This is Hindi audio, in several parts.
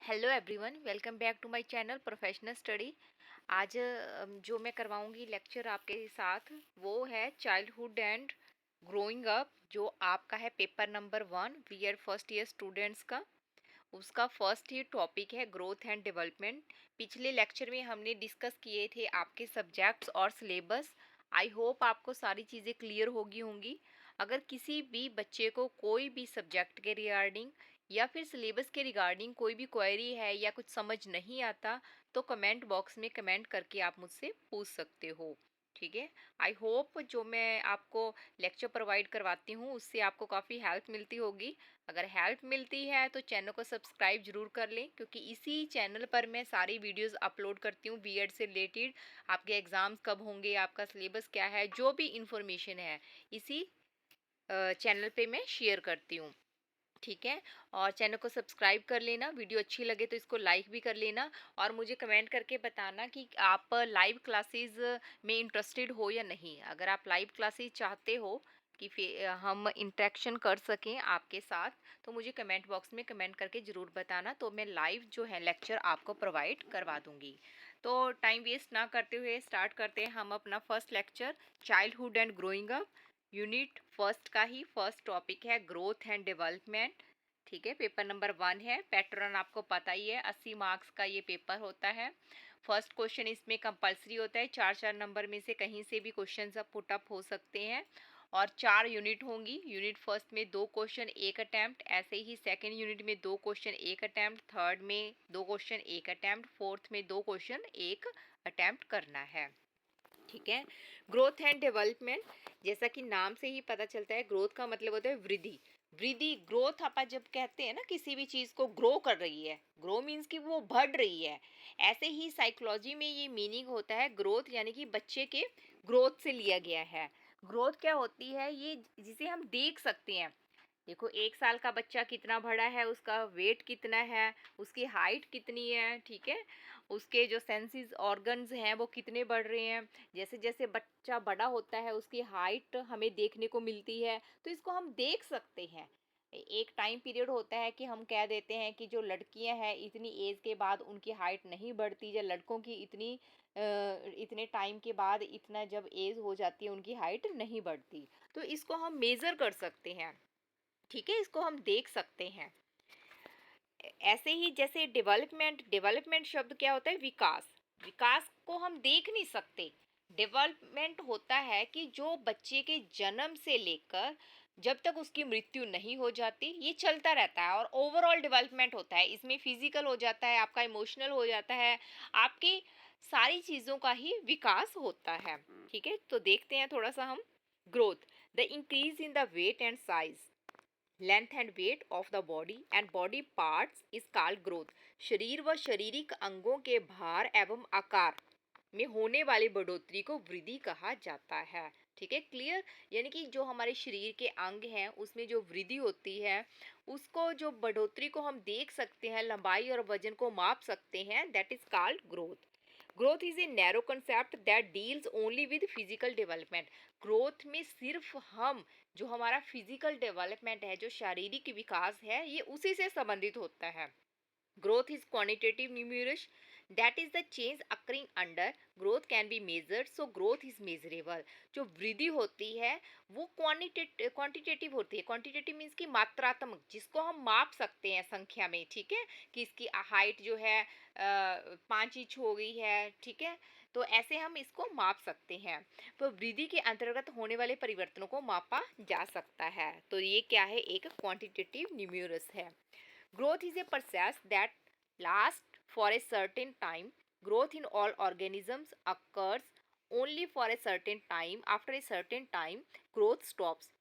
Hello everyone, welcome back to my channel professional study. आज जो मैं करवाऊंगी लेक्चर आपके साथ वो है चाइल्डहुड एंड ग्रोइंग अप, जो आपका है paper number 1 we are first year students का। उसका फर्स्ट ही टॉपिक है ग्रोथ एंड डेवलपमेंट। पिछले लेक्चर में हमने डिस्कस किए थे आपके सब्जेक्ट्स और सिलेबस। आई होप आपको सारी चीज़ें क्लियर होगी होंगी। अगर किसी भी बच्चे को कोई भी सब्जेक्ट के रिगार्डिंग या फिर सिलेबस के रिगार्डिंग कोई भी क्वेरी है या कुछ समझ नहीं आता, तो कमेंट बॉक्स में कमेंट करके आप मुझसे पूछ सकते हो। ठीक है। आई होप जो मैं आपको लेक्चर प्रोवाइड करवाती हूँ उससे आपको काफ़ी हेल्प मिलती होगी। अगर हेल्प मिलती है तो चैनल को सब्सक्राइब जरूर कर लें, क्योंकि इसी चैनल पर मैं सारी वीडियोस अपलोड करती हूँ बीएड से रिलेटेड। आपके एग्ज़ाम्स कब होंगे, आपका सिलेबस क्या है, जो भी इंफॉर्मेशन है इसी चैनल पे मैं शेयर करती हूँ। ठीक है। और चैनल को सब्सक्राइब कर लेना, वीडियो अच्छी लगे तो इसको लाइक भी कर लेना, और मुझे कमेंट करके बताना कि आप लाइव क्लासेस में इंटरेस्टेड हो या नहीं। अगर आप लाइव क्लासेस चाहते हो कि फिर हम इंटरेक्शन कर सकें आपके साथ, तो मुझे कमेंट बॉक्स में कमेंट करके ज़रूर बताना, तो मैं लाइव जो है लेक्चर आपको प्रोवाइड करवा दूंगी। तो टाइम वेस्ट ना करते हुए स्टार्ट करते हैं हम अपना first lecture, childhood and growing up. Unit first का ही फर्स्ट टॉपिक है ग्रोथ एंड डेवलपमेंट। ठीक है। पेपर नंबर 1 है। पैटर्न आपको पता ही है, 80 मार्क्स का ये पेपर होता है। फर्स्ट क्वेश्चन इसमें कंपलसरी होता है, 4 नंबर में से कहीं से भी क्वेश्चन सब पुट अप हो सकते हैं। और 4 यूनिट होंगी। यूनिट फर्स्ट में 2 क्वेश्चन 1 अटैम्प्ट, ऐसे ही सेकेंड यूनिट में 2 क्वेश्चन 1 अटैम्प्ट, थर्ड में 2 क्वेश्चन 1 अटैम्प्ट, फोर्थ में 2 क्वेश्चन 1 अटैम्प्ट करना है। ठीक है। ग्रोथ एंड डेवलपमेंट, जैसा कि नाम से ही पता चलता है, ग्रोथ का मतलब होता है वृद्धि। वृद्धि, ग्रोथ अपन जब कहते हैं ना किसी भी चीज को ग्रो कर रही है, ग्रो मीन्स कि वो बढ़ रही है। ऐसे ही साइकोलॉजी में ये मीनिंग होता है ग्रोथ, यानी कि बच्चे के ग्रोथ से लिया गया है। ग्रोथ क्या होती है, ये जिसे हम देख सकते हैं। देखो, 1 साल का बच्चा कितना बड़ा है, उसका वेट कितना है, उसकी हाइट कितनी है। ठीक है। उसके जो सेंसेस ऑर्गन्स हैं वो कितने बढ़ रहे हैं। जैसे जैसे बच्चा बड़ा होता है उसकी हाइट हमें देखने को मिलती है, तो इसको हम देख सकते हैं। एक टाइम पीरियड होता है कि हम कह देते हैं कि जो लड़कियां हैं इतनी एज के बाद उनकी हाइट नहीं बढ़ती, या लड़कों की इतने टाइम के बाद इतना जब एज हो जाती है उनकी हाइट नहीं बढ़ती। तो इसको हम मेज़र कर सकते हैं। ठीक है। इसको हम देख सकते हैं। ऐसे ही जैसे डेवलपमेंट, डेवलपमेंट शब्द क्या होता है, विकास। विकास को हम देख नहीं सकते। डेवलपमेंट होता है कि जो बच्चे के जन्म से लेकर जब तक उसकी मृत्यु नहीं हो जाती, ये चलता रहता है। और ओवरऑल डेवलपमेंट होता है, इसमें फिजिकल हो जाता है, आपका इमोशनल हो जाता है, आपकी सारी चीज़ों का ही विकास होता है। ठीक है। तो देखते हैं थोड़ा सा हम। Growth, the increase in the weight and size, length and weight of the body and body parts is called growth. शरीर व शारीरिक अंगों के भार एवं आकार में होने वाली बढ़ोतरी को वृद्धि कहा जाता है। ठीक है, क्लियर। यानी कि जो हमारे शरीर के अंग हैं उसमें जो वृद्धि होती है, उसको जो बढ़ोतरी को हम देख सकते हैं, लंबाई और वजन को माप सकते हैं, that is called growth. Growth is a narrow concept that deals only with physical development. Growth में सिर्फ हम, जो हमारा फिजिकल डेवलपमेंट है, जो शारीरिक विकास है, ये उसी से संबंधित होता है। Growth is quantitative numerous, that is the change occurring under growth can be measured, so growth is measurable। जो वृद्धि होती है वो क्वांटिटेटिव होती है। क्वांटिटेटिव मीन्स की मात्रात्मक, जिसको हम माप सकते हैं संख्या में। ठीक है। कि इसकी हाइट जो है 5 इंच हो गई है। ठीक है। तो ऐसे हम इसको माप सकते हैं। तो वृद्धि के अंतर्गत होने वाले परिवर्तनों को मापा जा सकता है। तो ये क्या है, एक क्वांटिटेटिव न्यूमेरस है। Growth is a process that lasts for a certain time. Growth in all organisms occurs only for a certain time. After a certain time, growth stops.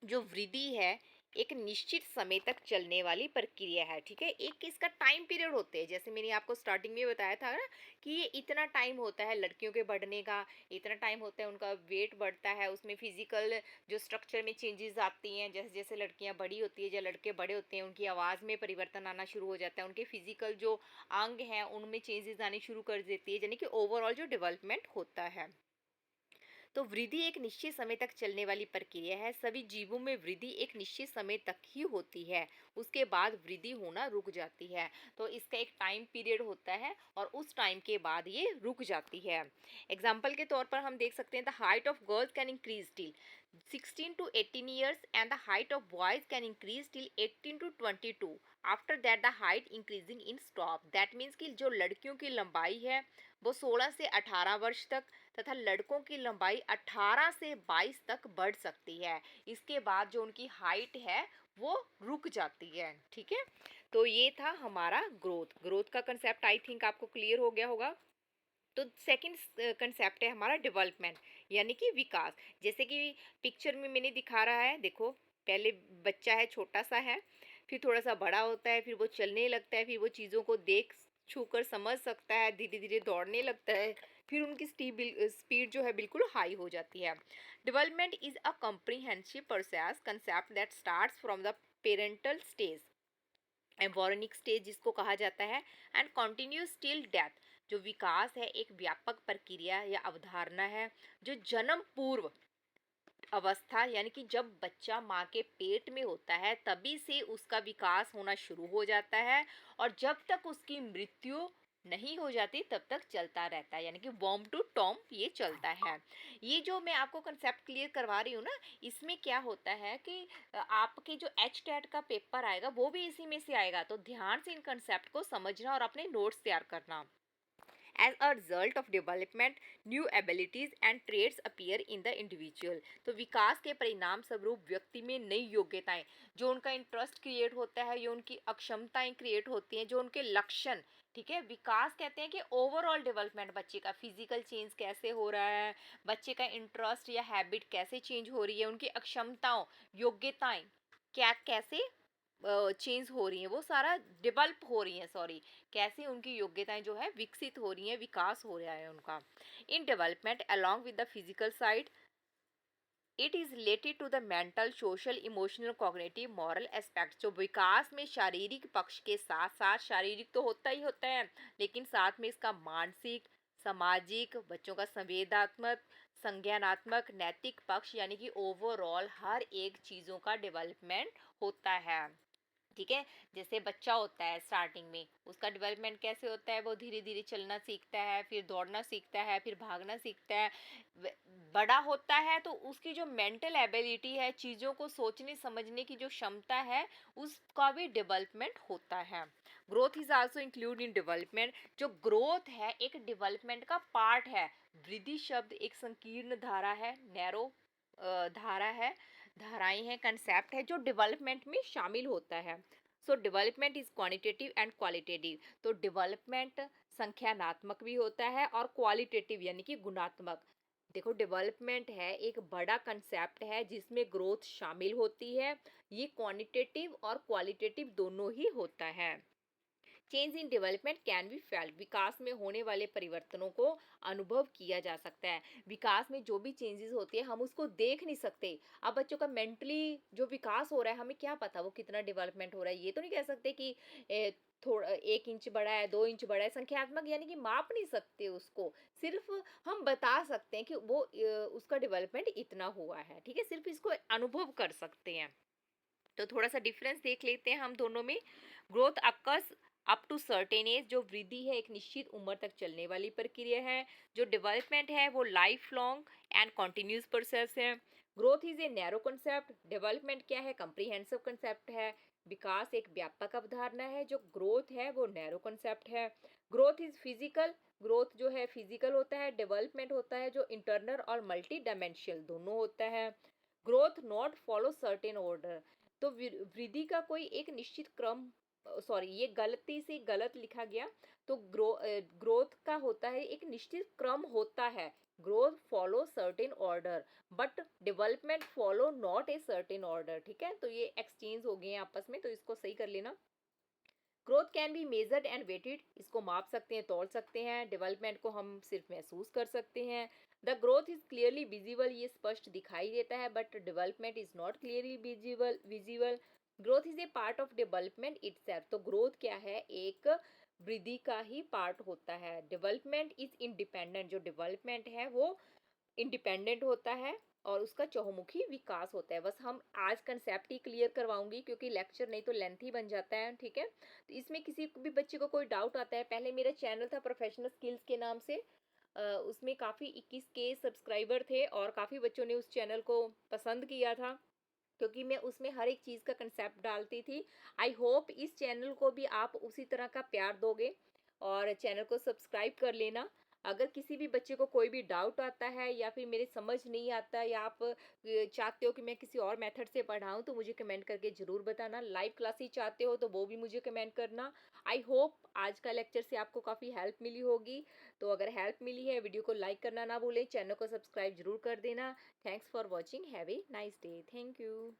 जो वृद्धि है एक निश्चित समय तक चलने वाली प्रक्रिया है। ठीक है। एक इसका टाइम पीरियड होते हैं, जैसे मैंने आपको स्टार्टिंग में बताया था ना कि ये इतना टाइम होता है लड़कियों के बढ़ने का, इतना टाइम होता है उनका वेट बढ़ता है, उसमें फिजिकल जो स्ट्रक्चर में चेंजेस आती हैं। जैसे जैसे लड़कियां बड़ी होती है, जब लड़के बड़े होते हैं, उनकी आवाज़ में परिवर्तन आना शुरू हो जाता है, उनके फिजिकल जो अंग हैं उनमें चेंजेस आनी शुरू कर देती है, यानी कि ओवरऑल जो डेवलपमेंट होता है। तो वृद्धि एक निश्चित समय तक चलने वाली प्रक्रिया है। सभी जीवों में वृद्धि एक निश्चित समय तक ही होती है, उसके बाद वृद्धि होना रुक जाती है। तो इसका एक टाइम पीरियड होता है और उस टाइम के बाद ये रुक जाती है। एग्जाम्पल के तौर पर हम देख सकते हैं, the height of girls can increase till 16 to 18 years and the height of boys can increase till 18 to 22. After that the height increasing in stop. That means कि जो लड़कियों की लंबाई है वो 16 से 18 वर्ष तक तथा लड़कों की लंबाई 18 से 22 तक बढ़ सकती है। इसके बाद जो उनकी हाइट है वो रुक जाती है। ठीक है, तो ये था हमारा ग्रोथ का कंसेप्ट। आई थिंक आपको क्लियर हो गया होगा। तो सेकंड कंसेप्ट है हमारा डेवलपमेंट, यानी कि विकास। जैसे कि पिक्चर में मैंने दिखा रहा है, देखो पहले बच्चा है, छोटा सा है, फिर थोड़ा सा बड़ा होता है, फिर वो चलने लगता है, फिर वो चीज़ों को देख छू कर समझ सकता है, धीरे धीरे दौड़ने लगता है, फिर उनकी स्पीड जो है बिल्कुल हाई हो जाती है। Development is a comprehensive process concept that starts from the parental stage, embryonic stage जिसको कहा जाता है, एंड कंटिन्यूस टिल डेथ। जो विकास है एक व्यापक प्रक्रिया या अवधारणा है जो जन्म पूर्व अवस्था, यानी कि जब बच्चा माँ के पेट में होता है तभी से उसका विकास होना शुरू हो जाता है और जब तक उसकी मृत्यु नहीं हो जाती तब तक चलता रहता है, यानी कि वॉर्म टू टॉम ये चलता है। ये जो मैं आपको कंसेप्ट क्लियर करवा रही हूँ ना, इसमें क्या होता है कि आपके जो एच टेट का पेपर आएगा वो भी इसी में से आएगा, तो ध्यान से इन कंसेप्ट को समझना और अपने नोट्स तैयार करना। As a result of development, new abilities and traits appear in the individual. तो विकास के परिणाम स्वरूप व्यक्ति में नई योग्यताएं, जो उनका इंटरेस्ट क्रिएट होता है, ये उनकी अक्षमताएं क्रिएट होती हैं, जो उनके लक्षण। ठीक है, विकास कहते हैं कि ओवरऑल डेवलपमेंट, बच्चे का फिजिकल चेंज कैसे हो रहा है, बच्चे का इंटरेस्ट या हैबिट कैसे चेंज हो रही है, उनकी अक्षमताओं योग्यताएं क्या कैसे चेंज हो रही हैं, वो सारा डेवलप हो रही हैं, सॉरी, कैसे उनकी योग्यताएं जो है विकसित हो रही हैं, विकास हो रहा है उनका। In development along with the physical side it is related to the mental, social, emotional, cognitive, moral aspect. जो विकास में शारीरिक पक्ष के साथ साथ, शारीरिक तो होता ही होता है, लेकिन साथ में इसका मानसिक, सामाजिक, बच्चों का संवेदनात्मक, संज्ञानात्मक, नैतिक पक्ष, यानी कि ओवरऑल हर एक चीज़ों का डेवलपमेंट होता है। ठीक है, जैसे बच्चा होता है स्टार्टिंग में, उसका डेवलपमेंट कैसे होता है, वो धीरे धीरे चलना सीखता है, फिर दौड़ना सीखता है, फिर भागना सीखता है। बड़ा होता है तो उसकी जो मेंटल एबिलिटी है, चीज़ों को सोचने समझने की जो क्षमता है, उसका भी डेवलपमेंट होता है। Growth is also include in development. जो ग्रोथ है एक डेवलपमेंट का पार्ट है। वृद्धि शब्द एक संकीर्ण धारा है, नैरो धारा है, धाराएं हैं, कंसेप्ट है जो डेवलपमेंट में शामिल होता है। सो development is quantitative and qualitative. तो डेवलपमेंट संख्यानात्मक भी होता है और क्वालिटेटिव यानी कि गुणात्मक। देखो डेवलपमेंट है एक बड़ा कंसेप्ट है जिसमें ग्रोथ शामिल होती है। ये क्वांटिटेटिव और क्वालिटेटिव दोनों ही होता है। Change in development can be felt. विकास में होने वाले परिवर्तनों को अनुभव किया जा सकता है। विकास में जो भी चेंजेस होती है हम उसको देख नहीं सकते। अब बच्चों का मेंटली जो विकास हो रहा है हमें क्या पता वो कितना डेवलपमेंट हो रहा है, ये तो नहीं कह सकते कि थोड़ा 1 इंच बढ़ा है, 2 इंच बढ़ा है। संख्यात्मक यानी कि माप नहीं सकते उसको, सिर्फ हम बता सकते हैं कि वो उसका डेवलपमेंट इतना हुआ है। ठीक है, सिर्फ इसको अनुभव कर सकते हैं। तो थोड़ा सा डिफरेंस देख लेते हैं हम दोनों में। Growth occurs up to certain age. जो वृद्धि है एक निश्चित उम्र तक चलने वाली प्रक्रिया है। जो डेवलपमेंट है वो life long and continuous process है। Growth is a narrow concept, development क्या है, कंप्रीहेंसिव कंसेप्ट है। विकास एक व्यापक अवधारणा है, जो ग्रोथ है वो नैरो कंसेप्ट है। ग्रोथ इज फिजिकल, ग्रोथ जो है फिजिकल होता है। डेवलपमेंट होता है जो इंटरनल और मल्टी डायमेंशनल दोनों होता है। Growth not follow certain order. तो वृद्धि का कोई एक निश्चित क्रम, सॉरी ये गलती से गलत लिखा गया। तो ग्रोथ का होता है एक निश्चित क्रम होता है। Growth follow certain order but development follow not a certain order. ठीक है, तो ये एक्सचेंज हो गए हैं आपस में, तो इसको सही कर लेना। Growth can be measured and weighted. इसको माप सकते हैं, तोल सकते हैं। डेवलपमेंट को हम सिर्फ महसूस कर सकते हैं। The growth is clearly visible, ये स्पष्ट दिखाई देता है, but development is not clearly visible. Growth is A part of development itself. तो ग्रोथ क्या है, एक वृद्धि का ही पार्ट होता है। Development is independent. जो डेवलपमेंट है वो इंडिपेंडेंट होता है और उसका चहुमुखी विकास होता है। बस हम आज कंसेप्ट ही क्लियर करवाऊंगी क्योंकि लेक्चर नहीं तो लेंथी बन जाता है, ठीक है। तो इसमें किसी भी बच्चे को कोई डाउट आता है, पहले मेरा चैनल था प्रोफेशनल स्किल्स के नाम से, उसमें काफ़ी 21K सब्सक्राइबर थे और काफ़ी बच्चों ने उस चैनल को पसंद किया था क्योंकि मैं उसमें हर एक चीज़ का कंसेप्ट डालती थी। आई होप इस चैनल को भी आप उसी तरह का प्यार दोगे और चैनल को सब्सक्राइब कर लेना। अगर किसी भी बच्चे को कोई भी डाउट आता है या फिर मेरे समझ नहीं आता या आप चाहते हो कि मैं किसी और मेथड से पढ़ाऊँ तो मुझे कमेंट करके ज़रूर बताना। लाइव क्लासेस चाहते हो तो वो भी मुझे कमेंट करना। आई होप आज का लेक्चर से आपको काफ़ी हेल्प मिली होगी। तो अगर हेल्प मिली है, वीडियो को लाइक करना ना भूलें, चैनल को सब्सक्राइब जरूर कर देना। Thanks for watching, have a nice day, thank you.